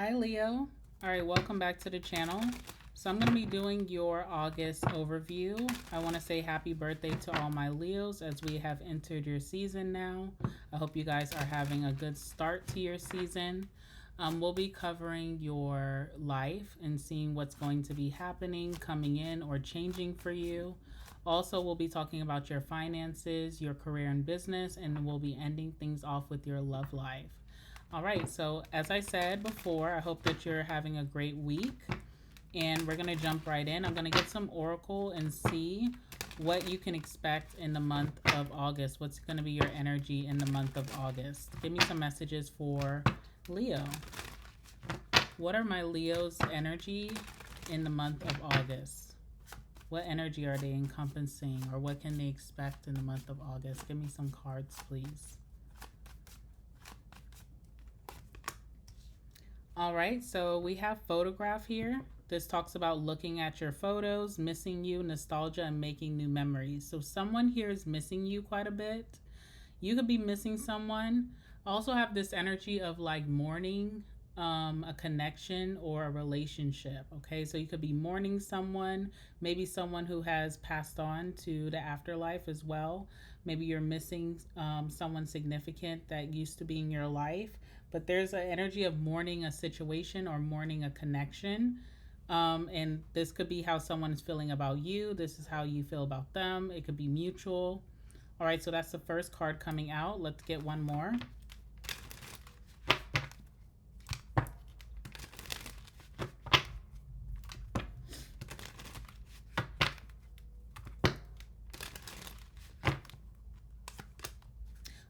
Hi Leo. All right, welcome back to the channel. So I'm going to be doing your August overview. I want to say happy birthday to all my Leos as we have entered your season now. I hope you guys are having a good start to your season. We'll be covering your life and seeing what's going to be happening, coming in, or changing for you. Also, we'll be talking about your finances, your career and business, and we'll be ending things off with your love life. All right, so as I said before, I hope that you're having a great week. And we're going to jump right in. I'm going to get some oracle and see what you can expect in the month of August. What's going to be your energy in the month of August? Give me some messages for Leo. What are my Leo's energy in the month of August? What energy are they encompassing, or what can they expect in the month of August? Give me some cards, please. All right, so we have photograph here. This talks about looking at your photos, missing you, nostalgia, and making new memories. So someone here is missing you quite a bit. You could be missing someone. Also have this energy of like mourning a connection or a relationship. Okay, so you could be mourning someone, maybe someone who has passed on to the afterlife as well. Maybe you're missing someone significant that used to be in your life, but there's an energy of mourning a situation or mourning a connection. And this could be how someone is feeling about you. This is how you feel about them. It could be mutual. All right, so that's the first card coming out. Let's get one more.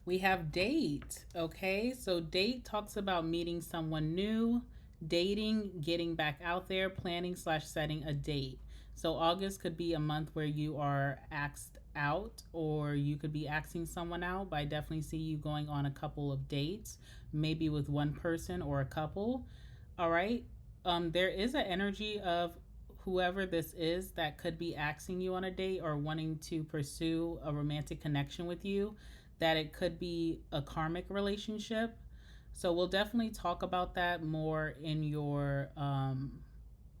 We have date. Okay, so date talks about meeting someone new, dating, getting back out there, planning / setting a date. So August could be a month where you are asked out, or you could be asking someone out, but I definitely see you going on a couple of dates, maybe with one person or a couple. All right. There is an energy of whoever this is that could be asking you on a date or wanting to pursue a romantic connection with you, that it could be a karmic relationship. So we'll definitely talk about that more in your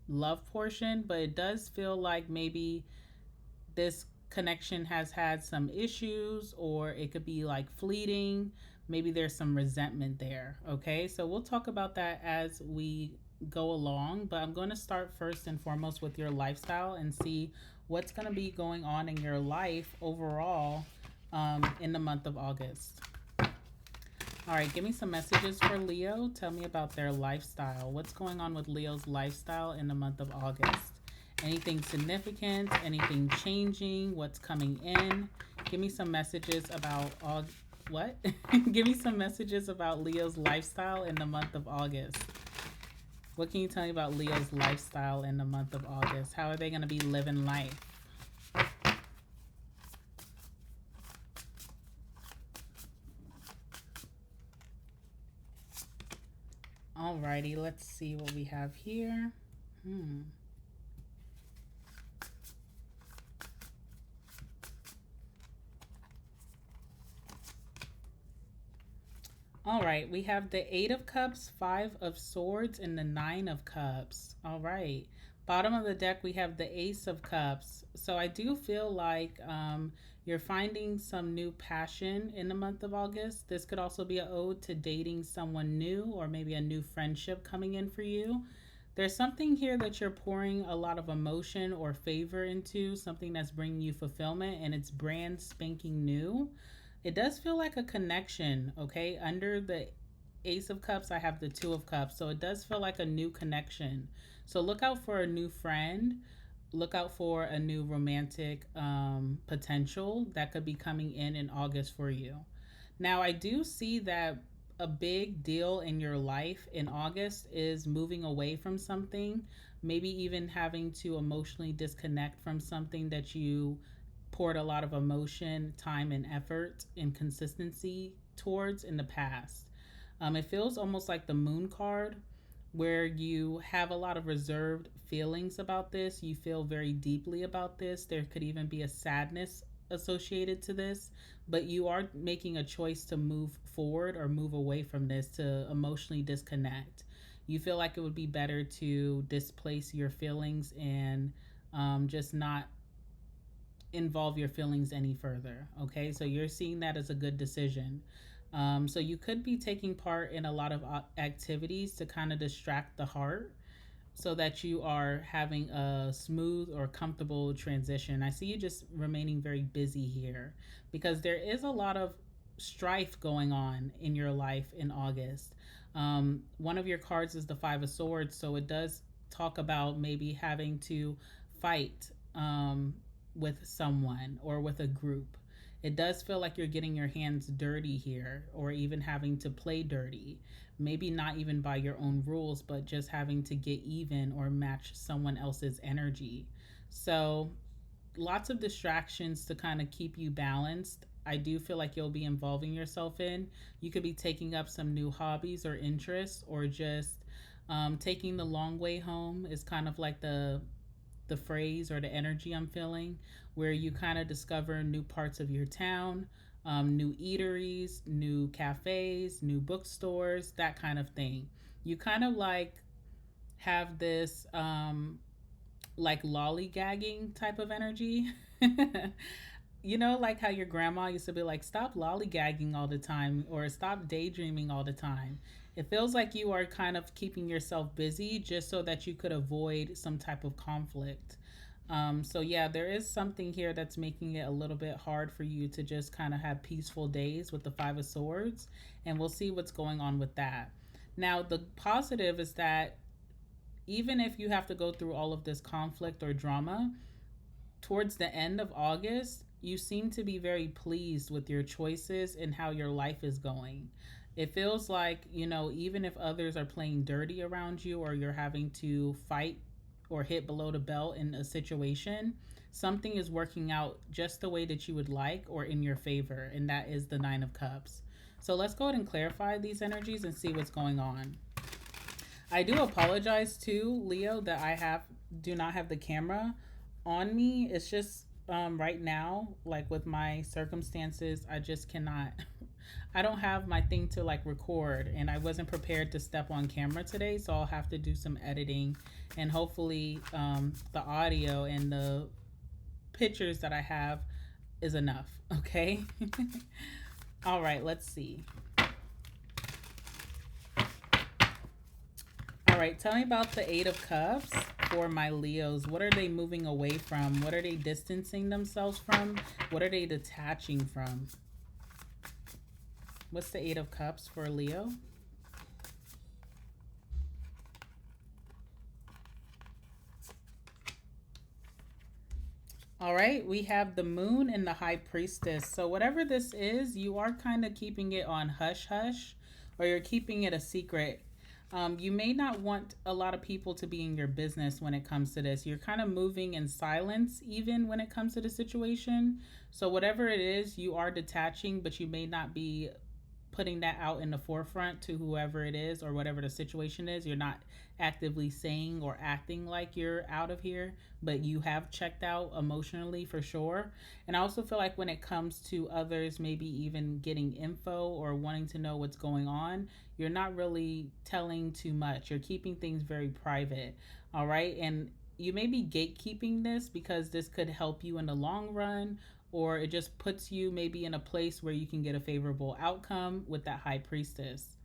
love portion, but it does feel like maybe this connection has had some issues, or it could be like fleeting. Maybe there's some resentment there. Okay, so we'll talk about that as we go along, but I'm going to start first and foremost with your lifestyle and see what's going to be going on in your life overall in the month of August. All right, give me some messages for Leo. Tell me about their lifestyle. What's going on with Leo's lifestyle in the month of August? Anything significant? Anything changing? What's coming in? Give me some messages about what? Give me some messages about Leo's lifestyle in the month of August. What can you tell me about Leo's lifestyle in the month of August? How are they going to be living life? Alrighty, let's see what we have here. All right, we have the 8 of Cups, 5 of Swords, and the 9 of Cups. All right. Bottom of the deck, we have the Ace of Cups. So I do feel like you're finding some new passion in the month of August. This could also be an ode to dating someone new, or maybe a new friendship coming in for you. There's something here that you're pouring a lot of emotion or favor into, something that's bringing you fulfillment, and it's brand spanking new. It does feel like a connection, okay? Under the Ace of Cups, I have the 2 of Cups. So it does feel like a new connection. So look out for a new friend. Look out for a new romantic potential that could be coming in August for you. Now, I do see that a big deal in your life in August is moving away from something, maybe even having to emotionally disconnect from something that you poured a lot of emotion, time, and effort and consistency towards in the past. It feels almost like the Moon card, where you have a lot of reserved feelings about this. You feel very deeply about this. There could even be a sadness associated to this, but you are making a choice to move forward or move away from this, to emotionally disconnect. you feel like it would be better to displace your feelings and just not involve your feelings any further. Okay, so you're seeing that as a good decision. So you could be taking part in a lot of activities to kind of distract the heart so that you are having a smooth or comfortable transition. I see you just remaining very busy here because there is a lot of strife going on in your life in August. One of your cards is the Five of Swords, so it does talk about maybe having to fight with someone or with a group. It does feel like you're getting your hands dirty here, or even having to play dirty. Maybe not even by your own rules, but just having to get even or match someone else's energy. So, lots of distractions to kind of keep you balanced. I do feel like you'll be involving yourself in. You could be taking up some new hobbies or interests, or just taking the long way home is kind of like the phrase or the energy I'm feeling, where you kind of discover new parts of your town, new eateries, new cafes, new bookstores, that kind of thing. You kind of like have this like lollygagging type of energy. You know, like how your grandma used to be like, stop lollygagging all the time or stop daydreaming all the time. It feels like you are kind of keeping yourself busy just so that you could avoid some type of conflict. So, yeah, there is something here that's making it a little bit hard for you to just kind of have peaceful days with the Five of Swords. And we'll see what's going on with that. Now, the positive is that even if you have to go through all of this conflict or drama, towards the end of August, you seem to be very pleased with your choices and how your life is going. It feels like, you know, even if others are playing dirty around you or you're having to fight or hit below the belt in a situation, something is working out just the way that you would like or in your favor, and that is the Nine of Cups. So let's go ahead and clarify these energies and see what's going on. I do apologize too, Leo, that I have do not have the camera on me. It's just right now, like with my circumstances, I just cannot. I don't have my thing to like record, and I wasn't prepared to step on camera today, so I'll have to do some editing, and hopefully, the audio and the pictures that I have is enough. Okay. All right. Let's see. All right, tell me about the Eight of Cups for my Leos. What are they moving away from? What are they distancing themselves from? What are they detaching from? What's the Eight of Cups for Leo? All right, we have the Moon and the High Priestess. So whatever this is, you are kind of keeping it on hush hush, or you're keeping it a secret. You may not want a lot of people to be in your business when it comes to this. You're kind of moving in silence, even when it comes to the situation. So, whatever it is, you are detaching, but you may not be putting that out in the forefront to whoever it is or whatever the situation is. You're not actively saying or acting like you're out of here, but you have checked out emotionally for sure. And I also feel like when it comes to others, maybe even getting info or wanting to know what's going on, you're not really telling too much. You're keeping things very private. All right. And you may be gatekeeping this because this could help you in the long run, or it just puts you maybe in a place where you can get a favorable outcome with that High Priestess.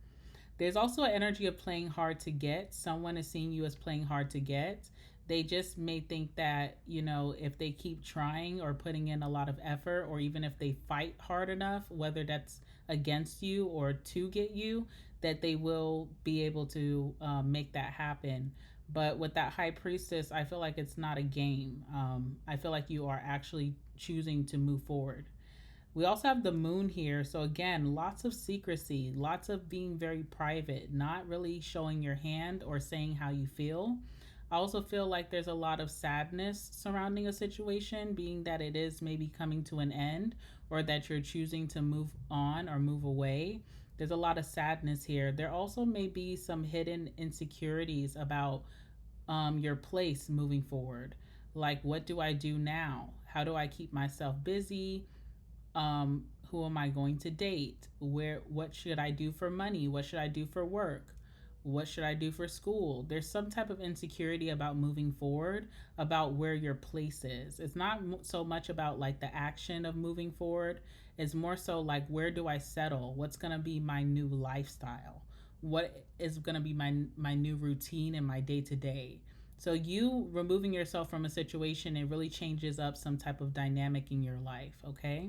There's also an energy of playing hard to get. Someone is seeing you as playing hard to get. They just may think that, you know, if they keep trying or putting in a lot of effort, or even if they fight hard enough, whether that's against you or to get you, that they will be able to make that happen. But with that High Priestess, I feel like it's not a game. I feel like you are actually choosing to move forward. We also have the Moon here. So, again, lots of secrecy, lots of being very private, not really showing your hand or saying how you feel. I also feel like there's a lot of sadness surrounding a situation, being that it is maybe coming to an end, or that you're choosing to move on or move away. There's a lot of sadness here. There also may be some hidden insecurities about your place moving forward. Like, what do I do now? How do I keep myself busy? Who am I going to date? What should I do for money? What should I do for work? What should I do for school? There's some type of insecurity about moving forward, about where your place is. It's not so much about like the action of moving forward. It's more so like, where do I settle? What's going to be my new lifestyle? What is going to be my new routine and my day to day? So you removing yourself from a situation, it really changes up some type of dynamic in your life, okay?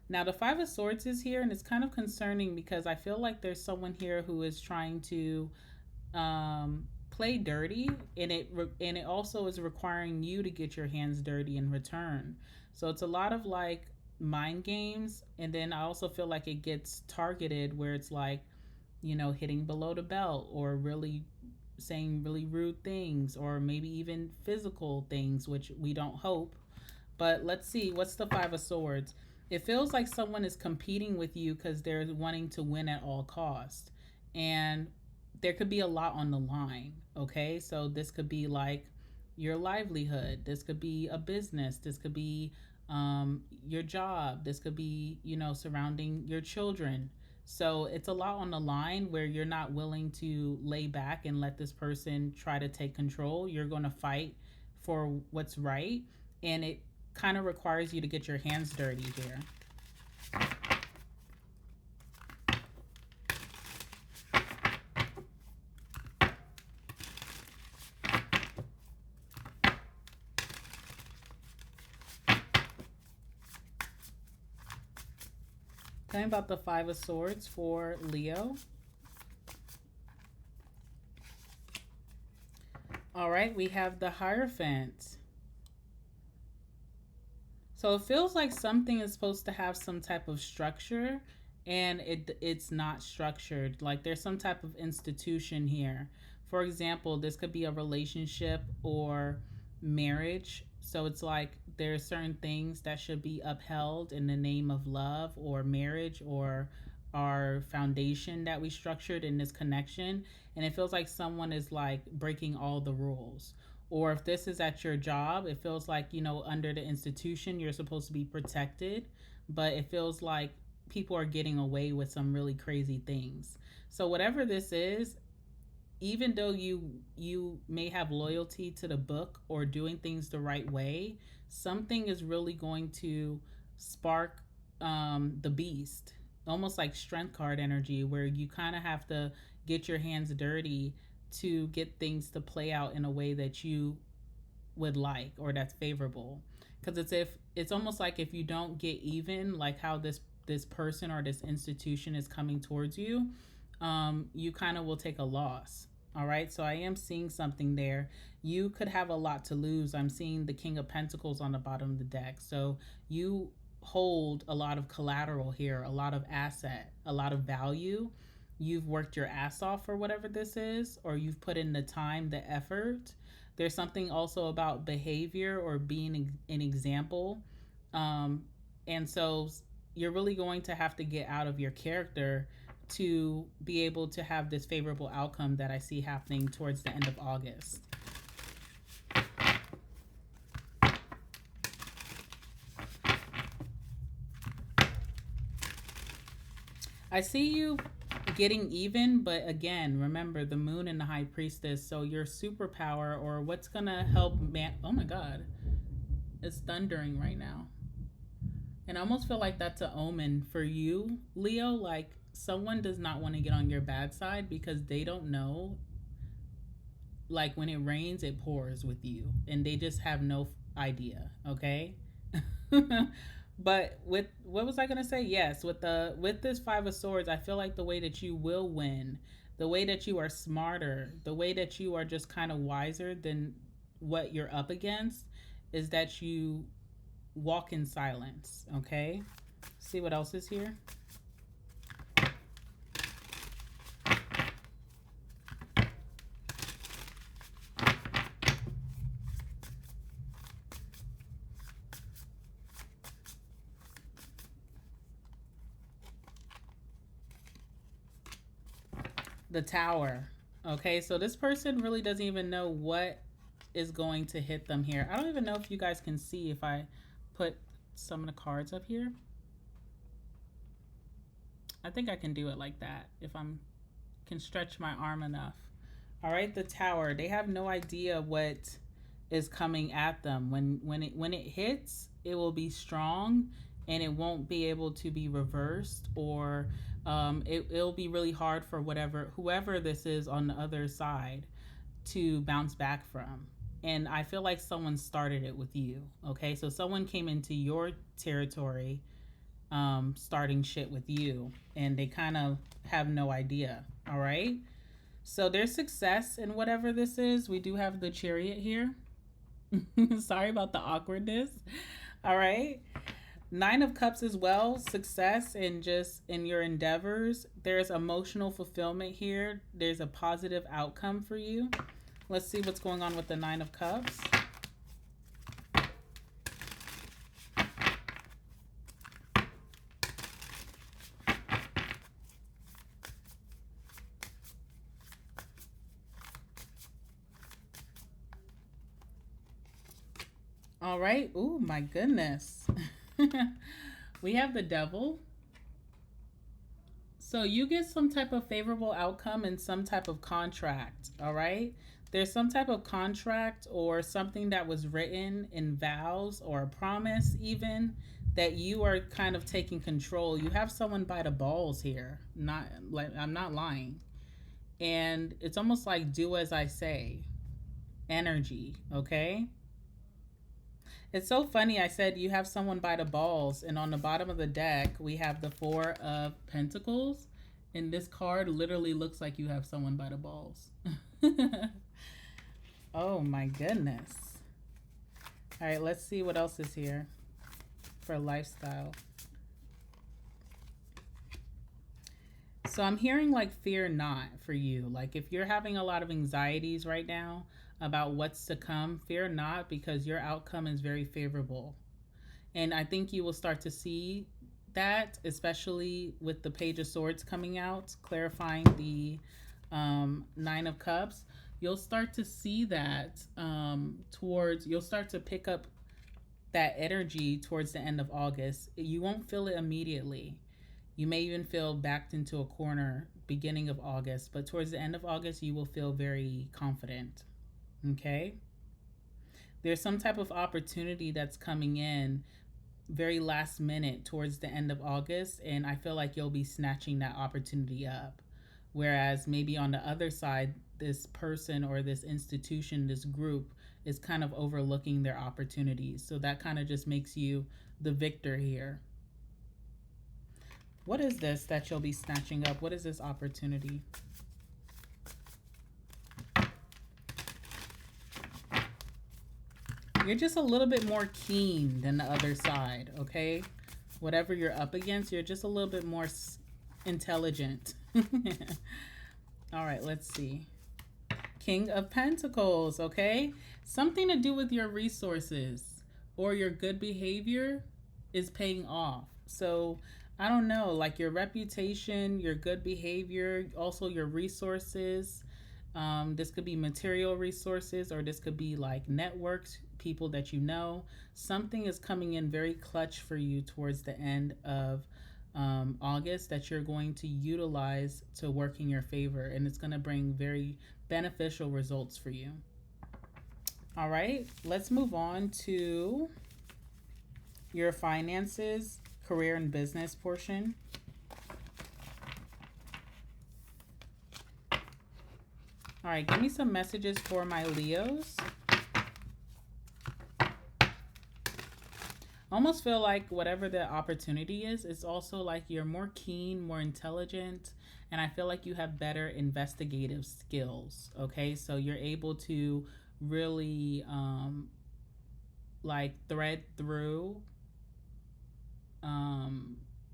Now the Five of Swords is here, and it's kind of concerning because I feel like there's someone here who is trying to play dirty, and it also is requiring you to get your hands dirty in return. So it's a lot of like mind games, and then I also feel like it gets targeted where it's like, hitting below the belt, or really saying really rude things, or maybe even physical things, which we don't hope. But let's see, what's the Five of Swords? It feels like someone is competing with you because they're wanting to win at all costs. And there could be a lot on the line, okay? So this could be like your livelihood. This could be a business. This could be your job. This could be, surrounding your children. So it's a lot on the line where you're not willing to lay back and let this person try to take control. You're going to fight for what's right. And it kind of requires you to get your hands dirty here. Tell me about the Five of Swords for Leo. All right, we have the Hierophant. So it feels like something is supposed to have some type of structure, and it's not structured. Like there's some type of institution here. For example, this could be a relationship or marriage. So it's like there's certain things that should be upheld in the name of love or marriage or our foundation that we structured in this connection. And it feels like someone is like breaking all the rules. Or if this is at your job, it feels like, under the institution, you're supposed to be protected, but it feels like people are getting away with some really crazy things. So whatever this is, even though you may have loyalty to the book or doing things the right way, something is really going to spark the beast, almost like strength card energy, where you kind of have to get your hands dirty to get things to play out in a way that you would like or that's favorable. Because it's almost like if you don't get even, like how this person or this institution is coming towards you, you kind of will take a loss. All right, so I am seeing something there. You could have a lot to lose. I'm seeing the King of Pentacles on the bottom of the deck. So you hold a lot of collateral here, a lot of asset, a lot of value. You've worked your ass off for whatever this is, or you've put in the time, the effort. There's something also about behavior or being an example. And so you're really going to have to get out of your character to be able to have this favorable outcome that I see happening towards the end of August. I see you getting even, but again, remember the moon and the high priestess. So your superpower or what's gonna help oh my god, it's thundering right now. And I almost feel like that's an omen for you, Leo. Like someone does not want to get on your bad side because they don't know. Like when it rains, it pours with you, and they just have no idea. Okay. But with what was I gonna say? Yes, with this Five of Swords, I feel like the way that you will win, the way that you are smarter, the way that you are just kind of wiser than what you're up against, is that you walk in silence. Okay. See what else is here. The Tower. Okay, so this person really doesn't even know what is going to hit them here. I don't even know if you guys can see if I put some of the cards up here. I think I can do it like that if I'm can stretch my arm enough. All right, the Tower. They have no idea what is coming at them. When it hits, it will be strong, and it won't be able to be reversed, or it'll be really hard for whoever this is on the other side to bounce back from. And I feel like someone started it with you. Okay, so someone came into your territory, starting shit with you, and they kind of have no idea. All right. So there's success in whatever this is. We do have the Chariot here. Sorry about the awkwardness. All right. Nine of Cups as well. Success in just in your endeavors. There's emotional fulfillment here. There's a positive outcome for you. Let's see what's going on with the Nine of Cups. All right. Oh, my goodness. We have the Devil. So you get some type of favorable outcome and some type of contract. All right. There's some type of contract or something that was written in vows or a promise, even that you are kind of taking control. You have someone by the balls here. Not like, I'm not lying. And it's almost like do as I say energy. Okay. It's so funny. I said you have someone by the balls, and on the bottom of the deck, we have the Four of Pentacles. And this card literally looks like you have someone by the balls. Oh my goodness. All right, let's see what else is here for lifestyle. So I'm hearing like fear not for you. Like if you're having a lot of anxieties right now about what's to come, fear not, because your outcome is very favorable. And I think you will start to see that, especially with the Page of Swords coming out, clarifying the Nine of Cups. You'll start to see that you'll start to pick up that energy towards the end of August. You won't feel it immediately. You may even feel backed into a corner beginning of August, but towards the end of August, you will feel very confident. Okay? There's some type of opportunity that's coming in very last minute towards the end of August, and I feel like you'll be snatching that opportunity up. Whereas maybe on the other side, this person or this institution, this group, is kind of overlooking their opportunities. So that kind of just makes you the victor here. What is this that you'll be snatching up? What is this opportunity? You're just a little bit more keen than the other side, okay? Whatever you're up against, you're just a little bit more intelligent. All right, let's see. King of Pentacles, okay? Something to do with your resources or your good behavior is paying off. So I don't know, like your reputation, your good behavior, also your resources. This could be material resources, or this could be like networks, people that you know. Something is coming in very clutch for you towards the end of August that you're going to utilize to work in your favor, and it's going to bring very beneficial results for you. All right, let's move on to your finances, career and business portion. All right, give me some messages for my Leos. Almost feel like whatever the opportunity is, it's also like you're more keen, more intelligent, and I feel like you have better investigative skills, okay? So you're able to really like thread through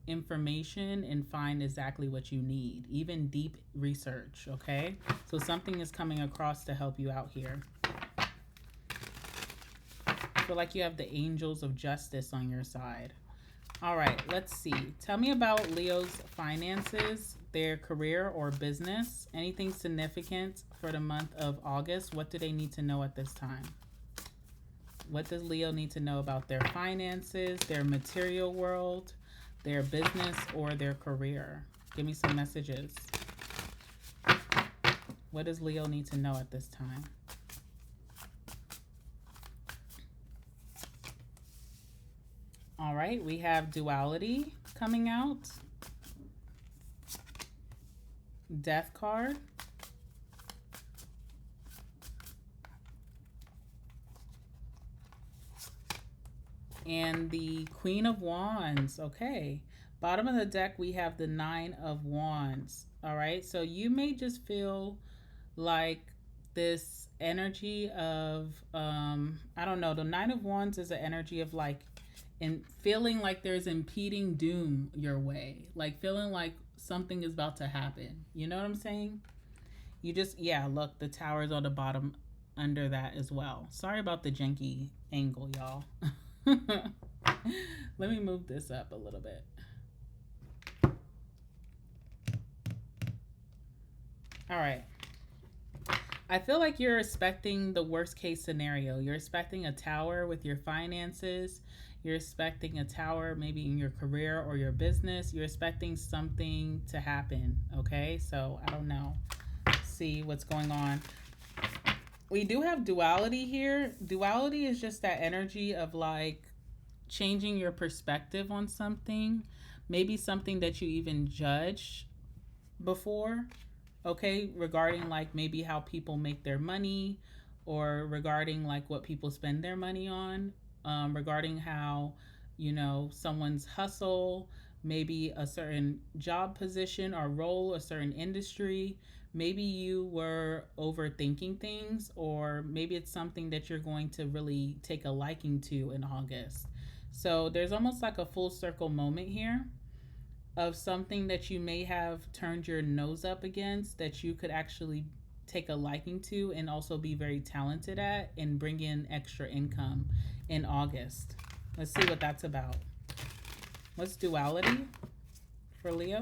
information and find exactly what you need, even deep research, okay? So something is coming across to help you out here. I feel like you have the angels of justice on your side. All right, let's see. Tell me about Leo's finances, their career or business. Anything significant for the month of August? What do they need to know at this time? What does Leo need to know about their finances, their material world, their business, or their career? Give me some messages. What does Leo need to know at this time? All right, we have duality coming out. Death card. And the Queen of Wands. Okay. Bottom of the deck, we have the Nine of Wands. All right. So you may just feel like this energy of, I don't know. The Nine of Wands is an energy of like, and feeling like there's impeding doom your way. Like feeling like something is about to happen. You know what I'm saying? You just, yeah, look, the tower's on the bottom under that as well. Sorry about the janky angle, y'all. Let me move this up a little bit. All right. I feel like you're expecting the worst case scenario. You're expecting a tower with your finances. You're expecting a tower maybe in your career or your business. You're expecting something to happen. Okay. So I don't know. Let's see what's going on. We do have duality here. Duality is just that energy of like changing your perspective on something, maybe something that you even judged before, okay, regarding like maybe how people make their money, or regarding like what people spend their money on, regarding how, you know, someone's hustle, maybe a certain job position or role, a certain industry. Maybe you were overthinking things, or maybe it's something that you're going to really take a liking to in August. So there's almost like a full circle moment here of something that you may have turned your nose up against that you could actually take a liking to and also be very talented at and bring in extra income in August. Let's see what that's about. What's duality for Leo?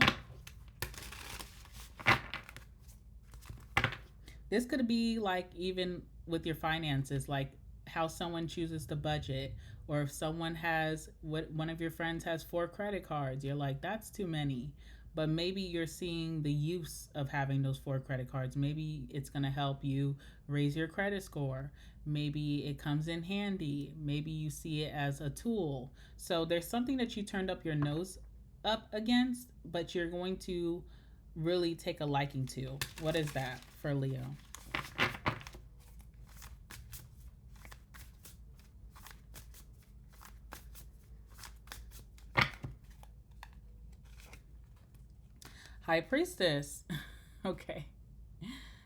This could be like even with your finances, like how someone chooses to budget, or if someone has one of your friends has 4 credit cards, you're like, that's too many. But maybe you're seeing the use of having those 4 credit cards. Maybe it's going to help you raise your credit score. Maybe it comes in handy. Maybe you see it as a tool. So there's something that you turned up your nose up against, but you're going to really take a liking to. What is that for Leo? High Priestess. Okay.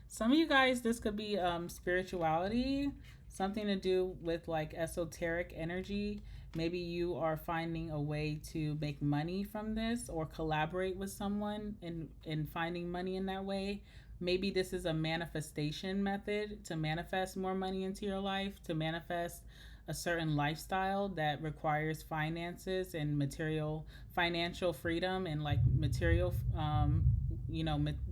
Some of you guys, this could be spirituality, something to do with like esoteric energy. Maybe you are finding a way to make money from this, or collaborate with someone in finding money in that way. Maybe this is a manifestation method to manifest more money into your life, to manifest a certain lifestyle that requires finances and financial freedom, and like material,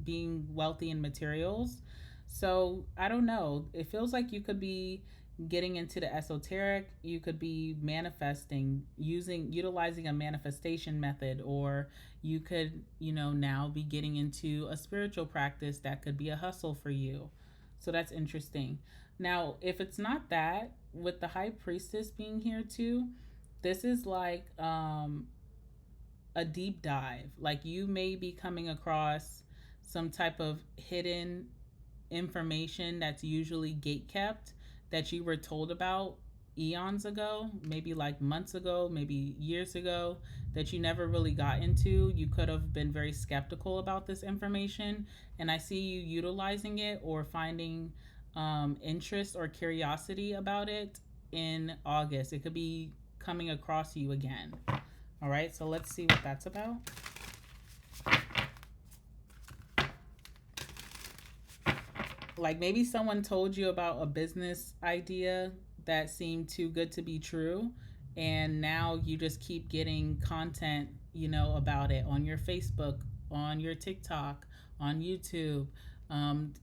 being wealthy in materials. So I don't know. It feels like you could be getting into the esoteric. You could be manifesting, utilizing a manifestation method, or you could, now be getting into a spiritual practice that could be a hustle for you. So that's interesting. Now, if it's not that, with the High Priestess being here too, this is like a deep dive. Like you may be coming across some type of hidden information that's usually gate kept, that you were told about eons ago, maybe like months ago, maybe years ago, that you never really got into. You could have been very skeptical about this information, and I see you utilizing it or finding interest or curiosity about it in August. It could be coming across you again. All right, so let's see what that's about. Like maybe someone told you about a business idea that seemed too good to be true, and now you just keep getting content, about it on your Facebook, on your TikTok, on YouTube.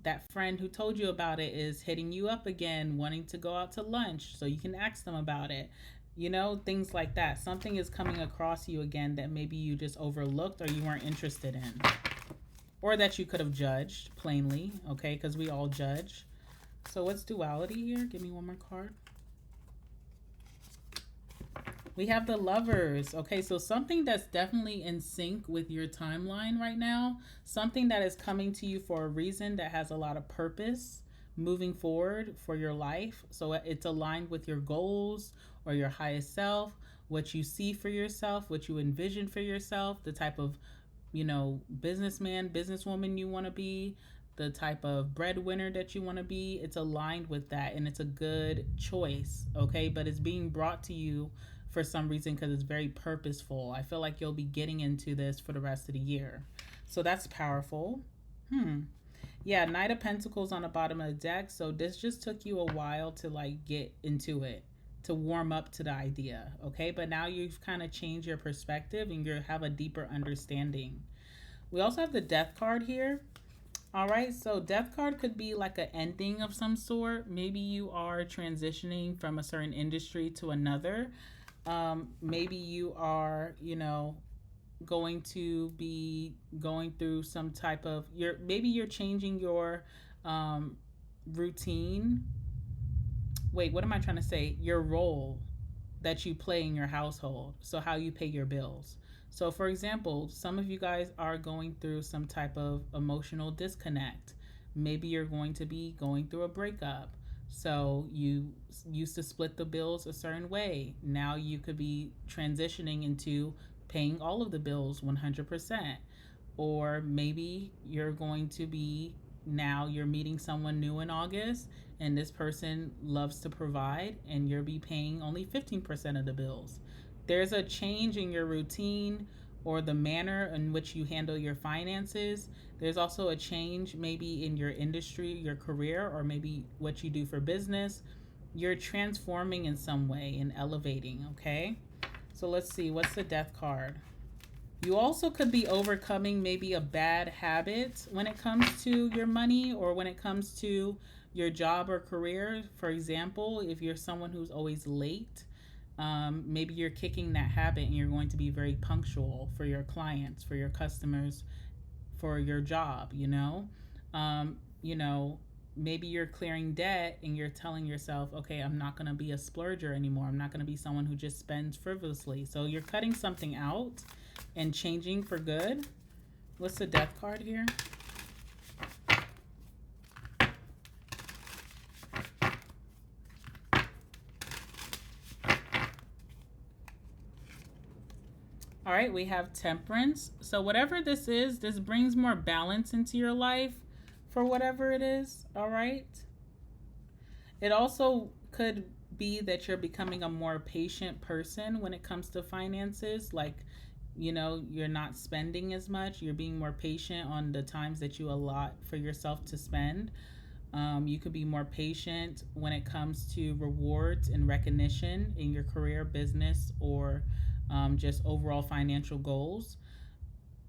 That friend who told you about it is hitting you up again, wanting to go out to lunch so you can ask them about it. Things like that. Something is coming across you again that maybe you just overlooked or you weren't interested in. or that you could have judged plainly, okay? Because we all judge. So what's duality here? Give me one more card. We have the Lovers. Okay, so something that's definitely in sync with your timeline right now, something that is coming to you for a reason that has a lot of purpose moving forward for your life. So it's aligned with your goals or your highest self, what you see for yourself, what you envision for yourself, the type of, businessman, businesswoman you want to be, the type of breadwinner that you want to be. It's aligned with that and it's a good choice, okay? But it's being brought to you for some reason because it's very purposeful. I feel like you'll be getting into this for the rest of the year. So that's powerful. Yeah, Knight of Pentacles on the bottom of the deck. So this just took you a while to like get into it, to warm up to the idea, okay? But now you've kind of changed your perspective and you have a deeper understanding. We also have the Death card here. All right, so Death card could be like an ending of some sort. Maybe you are transitioning from a certain industry to another. Maybe you are, going to be going through some type of maybe you're changing your routine. Wait, what am I trying to say? Your role that you play in your household. So how you pay your bills. So for example, some of you guys are going through some type of emotional disconnect. Maybe you're going to be going through a breakup. So you used to split the bills a certain way. Now you could be transitioning into paying all of the bills 100%. Or maybe you're going to be, now you're meeting someone new in August and this person loves to provide and you'll be paying only 15% of the bills. There's a change in your routine or the manner in which you handle your finances. There's also a change maybe in your industry, your career, or maybe what you do for business. You're transforming in some way and elevating, okay? So let's see, what's the Death card? You also could be overcoming maybe a bad habit when it comes to your money or when it comes to your job or career. For example, if you're someone who's always late, maybe you're kicking that habit and you're going to be very punctual for your clients, for your customers, for your job, maybe you're clearing debt and you're telling yourself, okay, I'm not going to be a splurger anymore. I'm not going to be someone who just spends frivolously. So you're cutting something out and changing for good. What's the Death card here? All right, we have Temperance. So whatever this is, this brings more balance into your life for whatever it is, all right? It also could be that you're becoming a more patient person when it comes to finances. Like, you're not spending as much. You're being more patient on the times that you allot for yourself to spend. You could be more patient when it comes to rewards and recognition in your career, business, or just overall financial goals.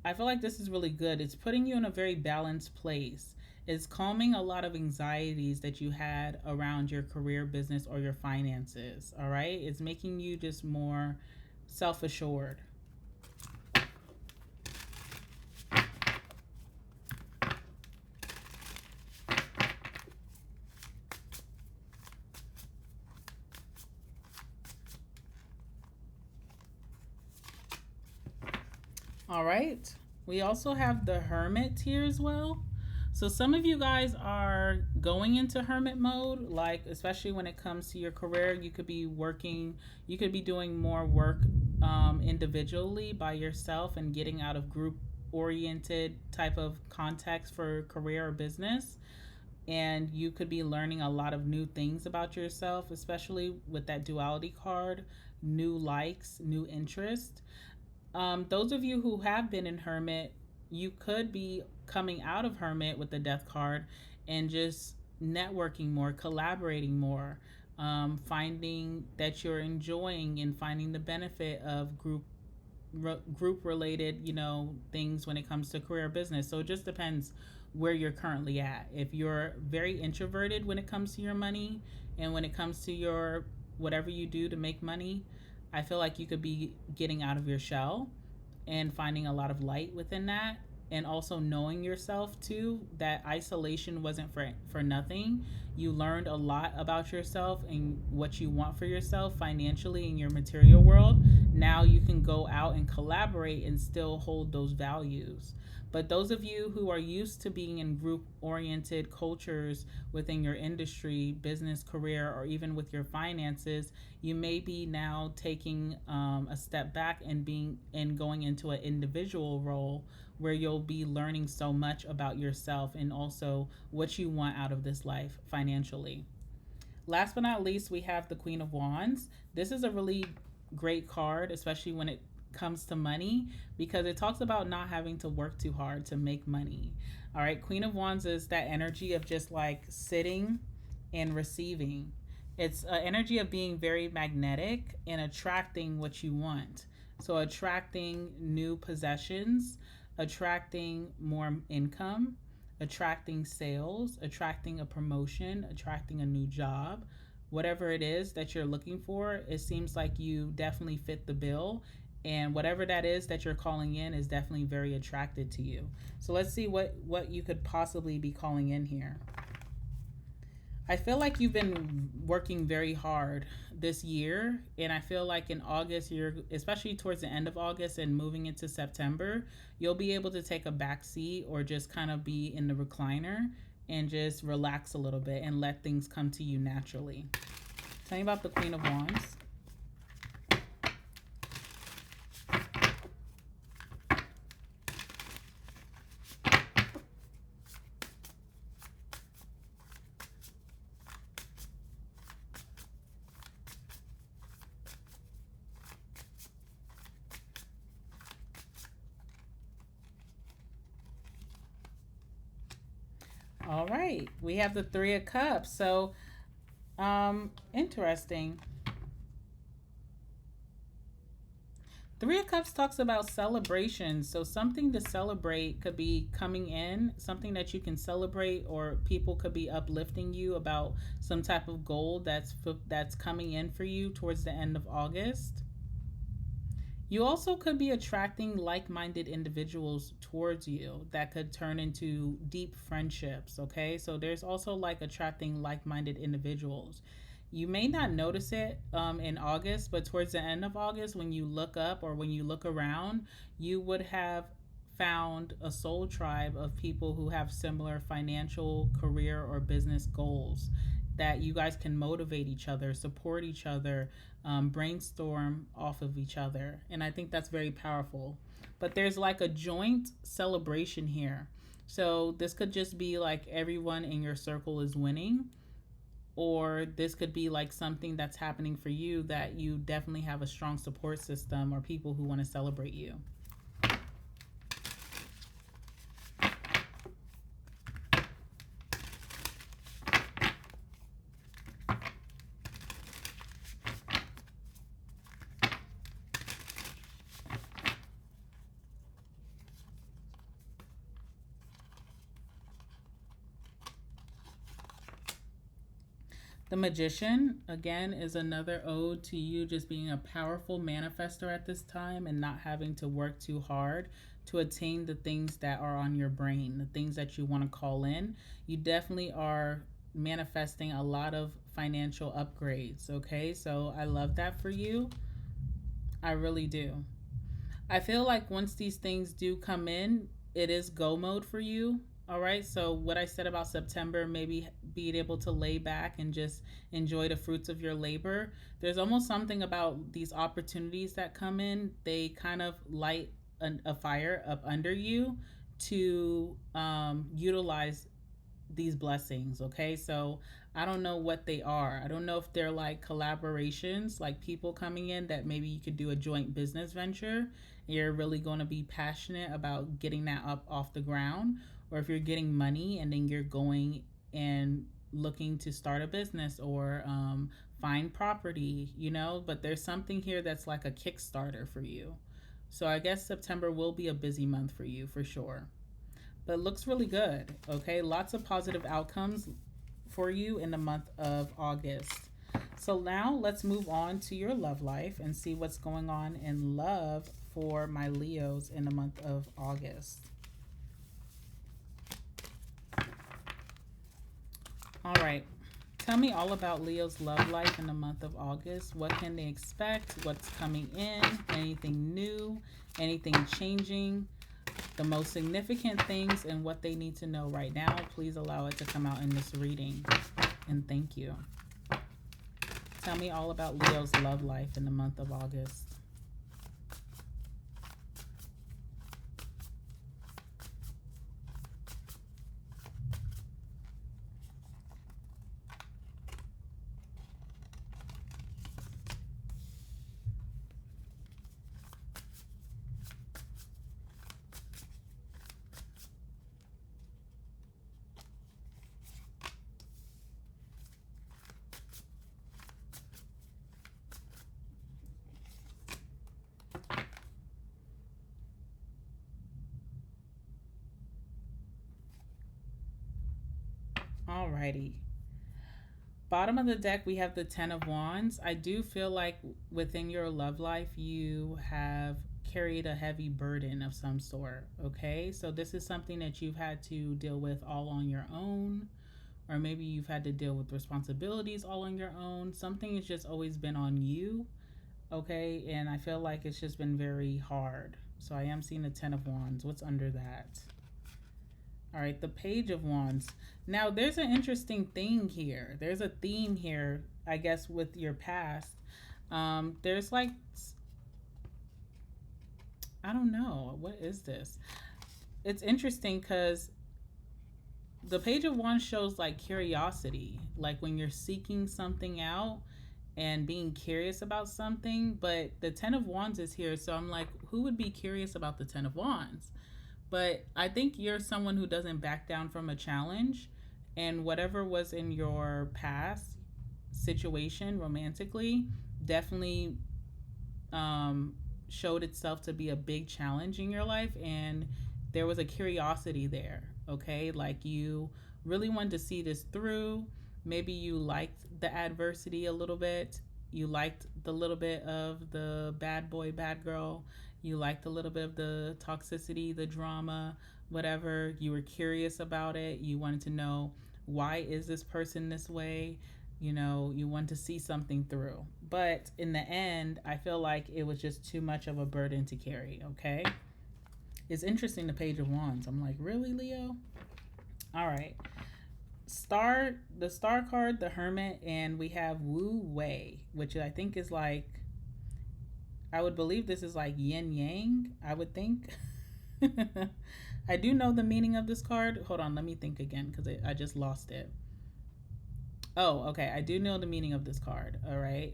I feel like this is really good. It's putting you in a very balanced place. It's calming a lot of anxieties that you had around your career, business, or your finances. All right. It's making you just more self assured. All right. We also have the Hermit here as well. So some of you guys are going into hermit mode, like especially when it comes to your career. You could be doing more work individually by yourself and getting out of group oriented type of context for career or business. And you could be learning a lot of new things about yourself, especially with that duality card, new likes, new interest. Those of you who have been in hermit, you could be coming out of hermit with the Death card and just networking more, collaborating more, finding that you're enjoying and finding the benefit of group related things when it comes to career business. So it just depends where you're currently at. If you're very introverted when it comes to your money and when it comes to your whatever you do to make money, I feel like you could be getting out of your shell and finding a lot of light within that and also knowing yourself too, that isolation wasn't for nothing. You learned a lot about yourself and what you want for yourself financially in your material world. Now you can go out and collaborate and still hold those values. But those of you who are used to being in group oriented cultures within your industry, business, career, or even with your finances, you may be now taking a step back and going into an individual role where you'll be learning so much about yourself and also what you want out of this life financially. Last but not least, we have the Queen of Wands. This is a really great card, especially when it comes to money, because it talks about not having to work too hard to make money. All right, Queen of Wands is that energy of just like sitting and receiving. It's an energy of being very magnetic and attracting what you want. So, attracting new possessions, attracting more income, attracting sales, attracting a promotion, attracting a new job. Whatever it is that you're looking for, it seems like you definitely fit the bill. And whatever that is that you're calling in is definitely very attracted to you. So let's see what you could possibly be calling in here. I feel like you've been working very hard this year, and I feel like in August, you're especially towards the end of August and moving into September, you'll be able to take a back seat or just kind of be in the recliner and just relax a little bit and let things come to you naturally. Tell me about the Queen of Wands. All right, we have the Three of Cups. So, interesting. Three of Cups talks about celebration. So something to celebrate could be coming in, something that you can celebrate, or people could be uplifting you about some type of goal that's coming in for you towards the end of August. You also could be attracting like minded individuals towards you that could turn into deep friendships. Okay, so there's also like attracting like minded individuals. You may not notice it in August, but towards the end of August, when you look up or when you look around, you would have found a soul tribe of people who have similar financial, career, or business goals that you guys can motivate each other, support each other, brainstorm off of each other. And I think that's very powerful. But there's like a joint celebration here. So this could just be like everyone in your circle is winning, or this could be like something that's happening for you that you definitely have a strong support system or people who want to celebrate you. The Magician, again, is another ode to you just being a powerful manifester at this time and not having to work too hard to attain the things that are on your brain, the things that you want to call in. You definitely are manifesting a lot of financial upgrades, okay? So I love that for you. I really do. I feel like once these things do come in, it is go mode for you. All right. So, what I said about September, maybe being able to lay back and just enjoy the fruits of your labor. There's almost something about these opportunities that come in. They kind of light a fire up under you to utilize these blessings. Okay, so I don't know what they are. I don't know if they're like collaborations, like people coming in that maybe you could do a joint business venture. You're really going to be passionate about getting that up off the ground, or if you're getting money and then you're going and looking to start a business or find property, but there's something here that's like a Kickstarter for you. So I guess September will be a busy month for you for sure, but it looks really good. Okay, lots of positive outcomes for you in the month of August. So now let's move on to your love life and see what's going on in love for my Leos in the month of August. All right. Tell me all about Leo's love life in the month of August. What can they expect? What's coming in? Anything new? Anything changing? The most significant things and what they need to know right now. Please allow it to come out in this reading. And thank you. Tell me all about Leo's love life in the month of August. Alrighty. Bottom of the deck, we have the Ten of Wands. I do feel like within your love life, you have carried a heavy burden of some sort. Okay. So this is something that you've had to deal with all on your own, or maybe you've had to deal with responsibilities all on your own. Something has just always been on you. Okay. And I feel like it's just been very hard. So I am seeing the Ten of Wands. What's under that? All right, the Page of Wands. Now, there's an interesting thing here. There's a theme here, I guess, with your past. There's like, I don't know, what is this? It's interesting because the Page of Wands shows like curiosity, like when you're seeking something out and being curious about something. But the Ten of Wands is here, so I'm like, who would be curious about the Ten of Wands? But I think you're someone who doesn't back down from a challenge, and whatever was in your past situation romantically definitely showed itself to be a big challenge in your life, and there was a curiosity there. Okay, like you really wanted to see this through. Maybe you liked the adversity a little bit. You liked the little bit of the bad boy, bad girl. You liked a little bit of the toxicity, the drama, whatever. You were curious about it. You wanted to know, why is this person this way? You want to see something through. But in the end, I feel like it was just too much of a burden to carry. Okay. It's interesting, the Page of Wands. I'm like, really, Leo? All right. The star card, the Hermit, and we have Wu Wei, which I think is like, I would believe this is like yin yang, I would think. I do know the meaning of this card. Hold on, let me think again because I just lost it. Oh, okay. I do know the meaning of this card. All right.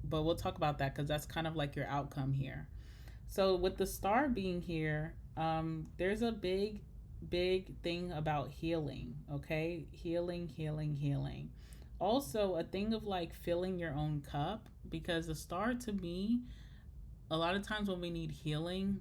But we'll talk about that because that's kind of like your outcome here. So with the star being here, there's a big thing about healing. Okay, healing. Also, a thing of like filling your own cup, because the star, to me, a lot of times when we need healing,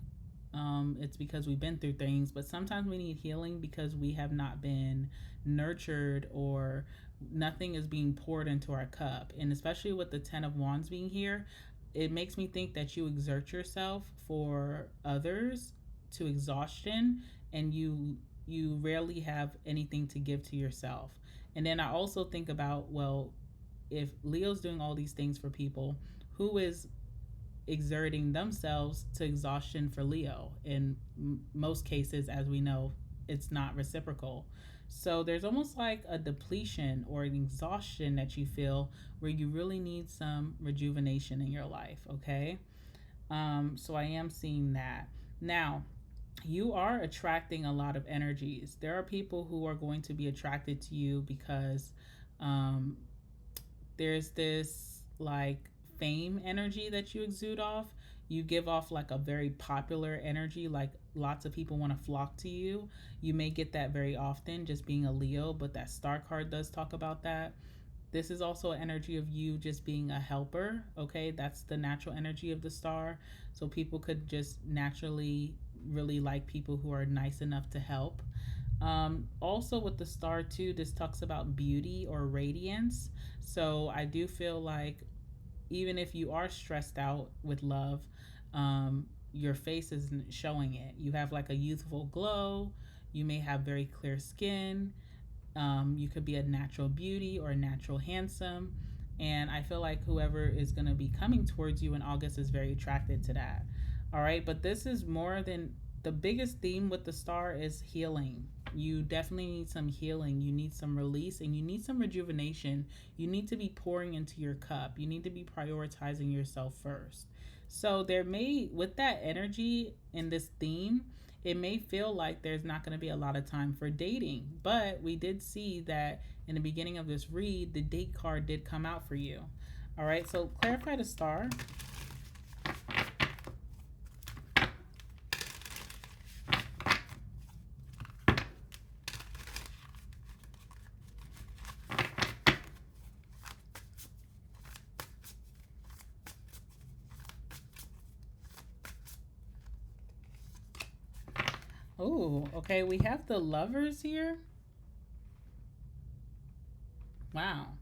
it's because we've been through things, but sometimes we need healing because we have not been nurtured, or nothing is being poured into our cup. And especially with the Ten of Wands being here, it makes me think that you exert yourself for others to exhaustion, and you rarely have anything to give to yourself. And then I also think about, well, if Leo's doing all these things for people, who is exerting themselves to exhaustion for Leo? In most cases, as we know, it's not reciprocal. So there's almost like a depletion or an exhaustion that you feel, where you really need some rejuvenation in your life. Okay. So I am seeing that. Now, you are attracting a lot of energies. There are people who are going to be attracted to you because um, there's this like fame energy that you exude off. You give off like a very popular energy, like lots of people want to flock to you. You may get that very often just being a Leo, but that star card does talk about that. This is also an energy of you just being a helper. Okay, that's the natural energy of the star. So people could just naturally really like people who are nice enough to help. Also, with the star too, this talks about beauty or radiance. So I do feel like even if you are stressed out with love, your face isn't showing it. You have like a youthful glow. You may have very clear skin. You could be a natural beauty or a natural handsome. And I feel like whoever is going to be coming towards you in August is very attracted to that. All right. But this is more than the biggest theme with the star is healing. You definitely need some healing. You need some release and you need some rejuvenation. You need to be pouring into your cup. You need to be prioritizing yourself first. So, there may, with that energy in this theme, it may feel like there's not going to be a lot of time for dating. But we did see that in the beginning of this read, the date card did come out for you. All right, so clarify the star. Oh, okay, we have the lovers here. Wow.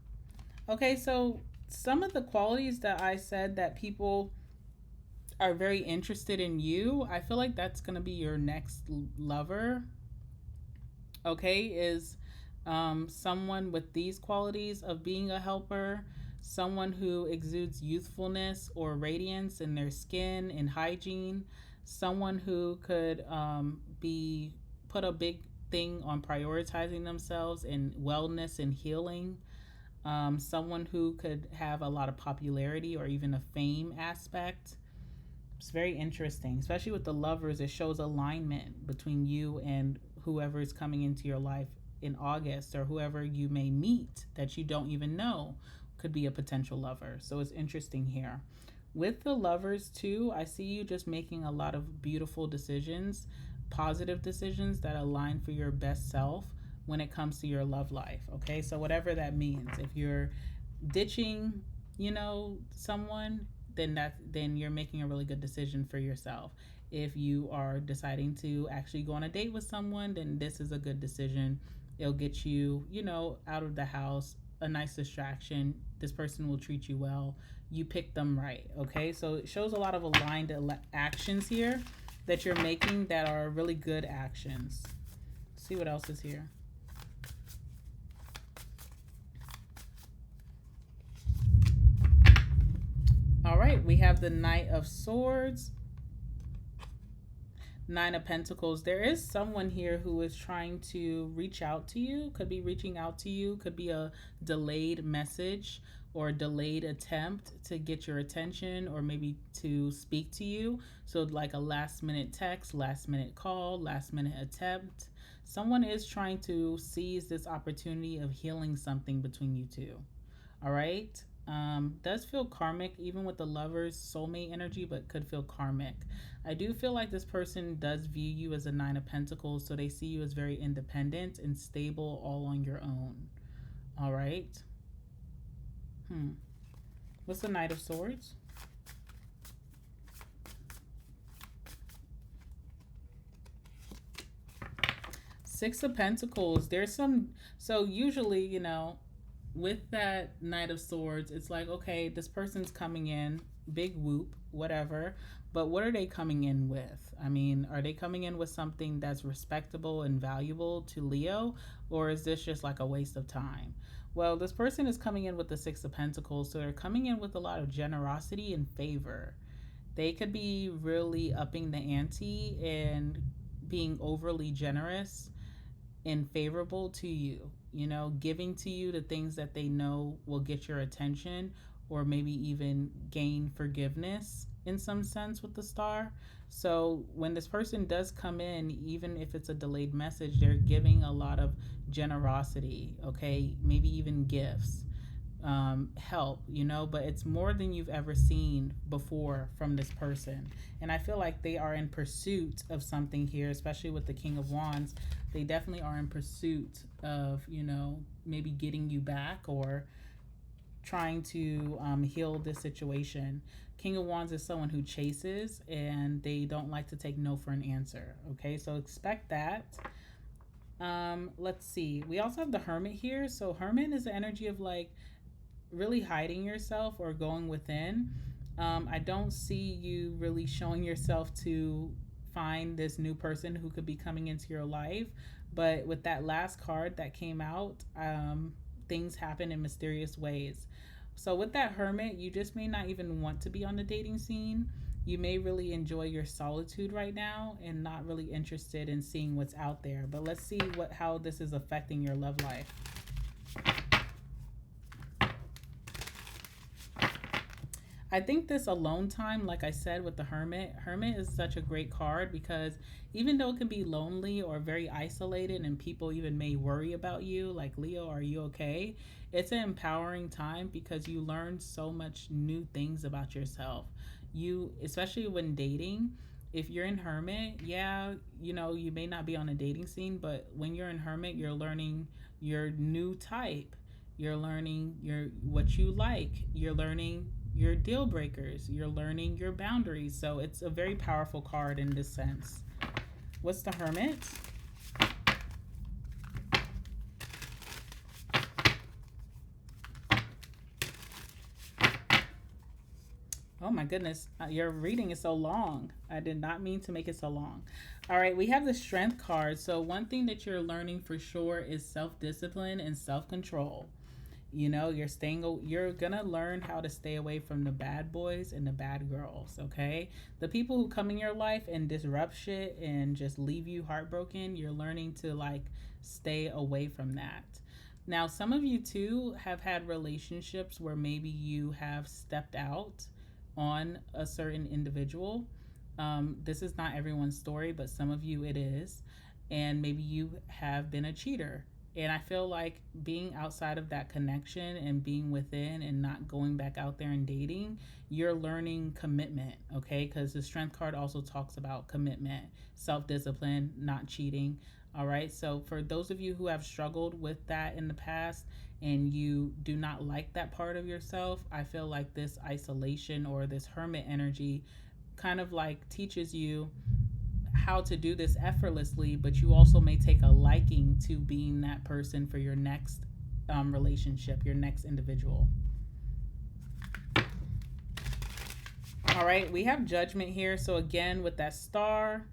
Okay, so some of the qualities that I said that people are very interested in you, I feel like that's going to be your next lover. Okay, is someone with these qualities of being a helper, someone who exudes youthfulness or radiance in their skin and hygiene, someone who could be put a big thing on prioritizing themselves in wellness and healing, someone who could have a lot of popularity or even a fame aspect. It's very interesting, especially with the lovers. It shows alignment between you and whoever is coming into your life in August, or whoever you may meet that you don't even know could be a potential lover. So it's interesting here. With the lovers, too, I see you just making a lot of beautiful decisions, positive decisions that align for your best self when it comes to your love life. Okay, so whatever that means, if you're ditching, someone, then you're making a really good decision for yourself. If you are deciding to actually go on a date with someone, then this is a good decision. It'll get you, out of the house, a nice distraction. This person will treat you well. You pick them right. Okay, so it shows a lot of aligned actions here that you're making that are really good actions. Let's see what else is here. All right, we have the Knight of Swords, Nine of Pentacles. There is someone here who is trying to reach out to you, could be reaching out to you, could be a delayed message or a delayed attempt to get your attention or maybe to speak to you. So, like a last minute text, last minute call, last minute attempt. Someone is trying to seize this opportunity of healing something between you two. All right. Does feel karmic, even with the lover's soulmate energy, but could feel karmic. I do feel like this person does view you as a Nine of Pentacles, so they see you as very independent and stable, all on your own. All right. What's the Knight of Swords? Six of Pentacles. There's some, so usually, with that Knight of Swords, it's like, okay, this person's coming in, big whoop, whatever. But what are they coming in with? I mean, are they coming in with something that's respectable and valuable to Leo? Or is this just like a waste of time? Well, this person is coming in with the Six of Pentacles. So they're coming in with a lot of generosity and favor. They could be really upping the ante and being overly generous and favorable to you, giving to you the things that they know will get your attention or maybe even gain forgiveness in some sense with the star. So when this person does come in, even if it's a delayed message, they're giving a lot of generosity, okay? Maybe even gifts, help, but it's more than you've ever seen before from this person. And I feel like they are in pursuit of something here, especially with the King of Wands. They definitely are in pursuit of, maybe getting you back or trying to heal this situation. King of Wands is someone who chases and they don't like to take no for an answer. Okay, so expect that. Let's see. We also have the Hermit here. So Hermit is the energy of like really hiding yourself or going within. I don't see you really showing yourself to find this new person who could be coming into your life, But with that last card that came out, things happen in mysterious ways. So with that Hermit, you just may not even want to be on the dating scene. You may really enjoy your solitude right now and not really interested in seeing what's out there. But let's see how this is affecting your love life. I think this alone time, like I said with the Hermit is such a great card because even though it can be lonely or very isolated and people even may worry about you, like Leo, are you okay? It's an empowering time because you learn so much new things about yourself. You, especially when dating, if you're in Hermit, yeah, you may not be on a dating scene, but when you're in Hermit, you're learning your new type. You're learning what you like. You're learning your deal breakers. You're learning your boundaries. So it's a very powerful card in this sense. What's the Hermit? Oh my goodness, your reading is so long. I did not mean to make it so long. All right, we have the Strength card. So one thing that you're learning for sure is self-discipline and self-control. You're gonna learn how to stay away from the bad boys and the bad girls, okay? The people who come in your life and disrupt shit and just leave you heartbroken, you're learning to stay away from that. Now, some of you too have had relationships where maybe you have stepped out on a certain individual. This is not everyone's story, but some of you it is. And maybe you have been a cheater. And I feel like being outside of that connection and being within and not going back out there and dating, you're learning commitment, okay? Because the Strength card also talks about commitment, self-discipline, not cheating, all right? So for those of you who have struggled with that in the past and you do not like that part of yourself, I feel like this isolation or this Hermit energy kind of teaches you how to do this effortlessly, but you also may take a liking to being that person for your next relationship, your next individual. All right, we have Judgment here. So again, with that star,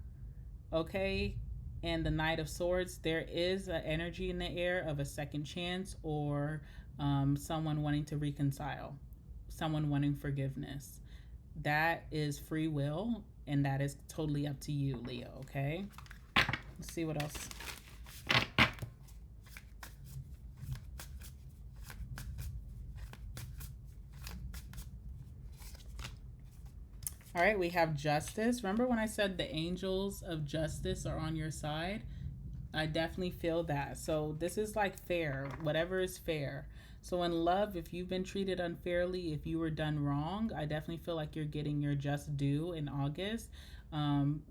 okay, and the Knight of Swords, there is an energy in the air of a second chance or someone wanting to reconcile, someone wanting forgiveness. That is free will, and that is totally up to you, Leo, okay? Let's see what else. All right, we have Justice. Remember when I said the angels of justice are on your side? I definitely feel that. So this is fair, whatever is fair. So in love, if you've been treated unfairly, if you were done wrong, I definitely feel like you're getting your just due in August.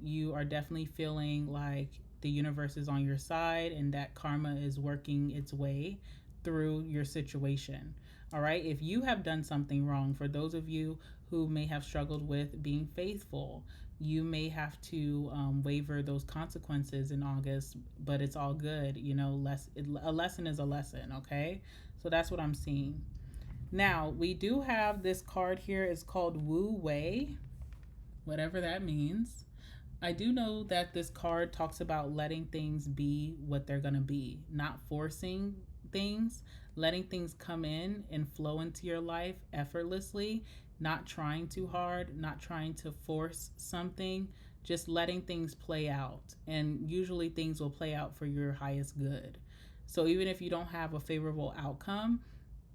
You are definitely feeling like the universe is on your side and that karma is working its way through your situation. All right. If you have done something wrong, for those of you who may have struggled with being faithful, you may have to waiver those consequences in August, but it's all good. A lesson is a lesson. Okay. So that's what I'm seeing. Now, we do have this card here. It's called Wu Wei, whatever that means. I do know that this card talks about letting things be what they're going to be, not forcing things, letting things come in and flow into your life effortlessly, not trying too hard, not trying to force something, just letting things play out. And usually things will play out for your highest good. So even if you don't have a favorable outcome,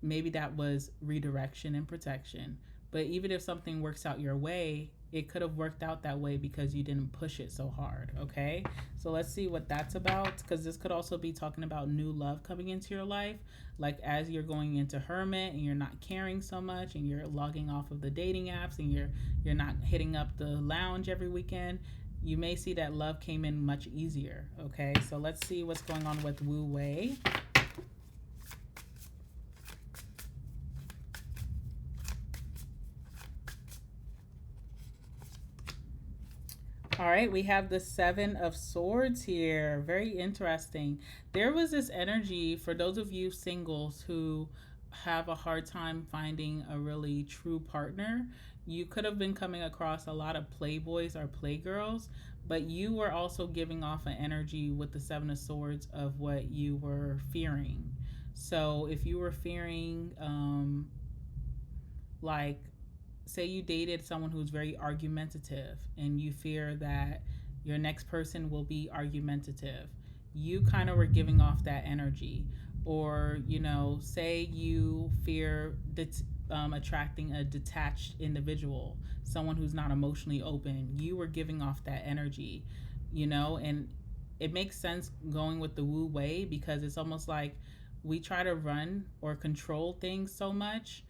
maybe that was redirection and protection. But even if something works out your way, it could have worked out that way because you didn't push it so hard, okay? So let's see what that's about, because this could also be talking about new love coming into your life. Like as you're going into Hermit and you're not caring so much and you're logging off of the dating apps and you're not hitting up the lounge every weekend, you may see that love came in much easier, okay? So let's see what's going on with Wu Wei. All right, we have the Seven of Swords here. Very interesting. There was this energy for those of you singles who have a hard time finding a really true partner. You could have been coming across a lot of playboys or playgirls, but you were also giving off an energy with the Seven of Swords of what you were fearing. So if you were fearing, like, say you dated someone who's very argumentative and you fear that your next person will be argumentative, you kind of were giving off that energy. Or, say you fear attracting a detached individual, someone who's not emotionally open, you were giving off that energy, and it makes sense going with the Wu way, because it's almost like we try to run or control things so much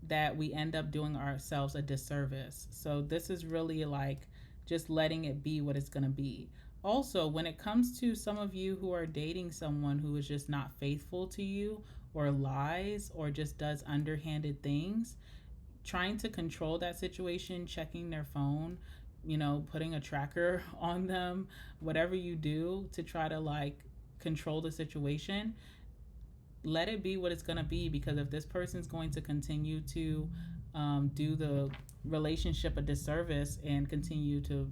that we end up doing ourselves a disservice. So this is really like just letting it be what it's going to be. Also, when it comes to some of you who are dating someone who is just not faithful to you, or lies, or just does underhanded things, trying to control that situation, checking their phone, putting a tracker on them, whatever you do to try to like control the situation, let it be what it's going to be. Because if this person's going to continue to do the relationship a disservice and continue to,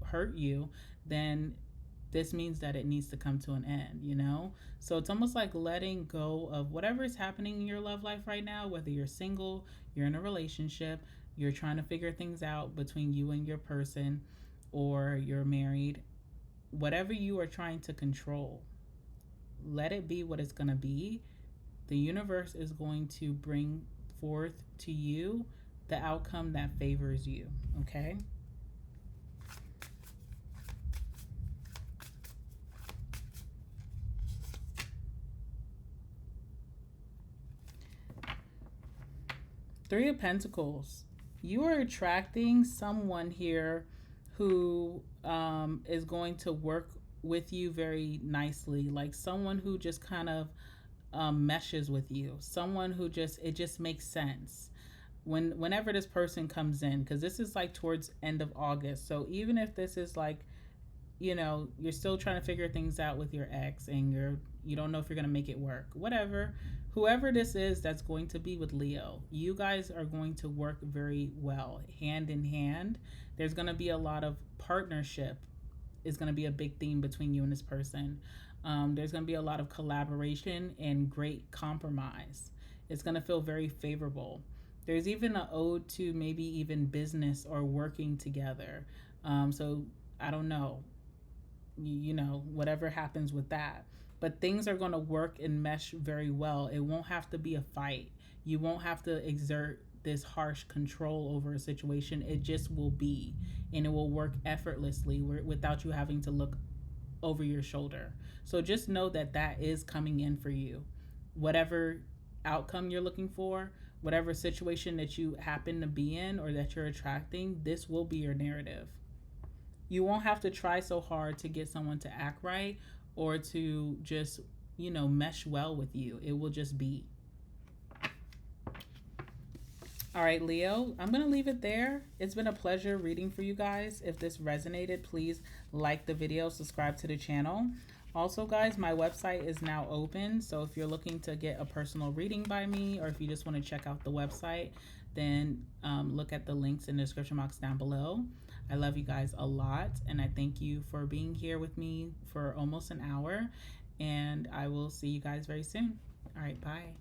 hurt you, then this means that it needs to come to an end. So it's almost like letting go of whatever is happening in your love life right now, whether you're single, you're in a relationship, you're trying to figure things out between you and your person, or you're married. Whatever you are trying to control, let it be what it's going to be. The universe is going to bring forth to you the outcome that favors you, okay? Three of Pentacles. You are attracting someone here who is going to work with you very nicely, like someone who just kind of meshes with you, someone who it just makes sense whenever this person comes in, because this is like towards end of August. So even if this is like, you're still trying to figure things out with your ex and you don't know if you're going to make it work, whatever, whoever this is that's going to be with Leo, you guys are going to work very well hand in hand. There's going to be a lot of partnership, is going to be a big theme between you and this person. There's going to be a lot of collaboration and great compromise. It's going to feel very favorable. There's even an ode to maybe even business or working together. So I don't know, whatever happens with that. But things are going to work and mesh very well. It won't have to be a fight. You won't have to exert this harsh control over a situation. It just will be, and it will work effortlessly without you having to look over your shoulder. So just know that that is coming in for you. Whatever outcome you're looking for, whatever situation that you happen to be in or that you're attracting, this will be your narrative. You won't have to try so hard to get someone to act right or to just, mesh well with you. It will just be. All right, Leo, I'm going to leave it there. It's been a pleasure reading for you guys. If this resonated, please like the video, subscribe to the channel. Also, guys, my website is now open. So if you're looking to get a personal reading by me, or if you just want to check out the website, then look at the links in the description box down below. I love you guys a lot, and I thank you for being here with me for almost an hour. And I will see you guys very soon. All right, bye.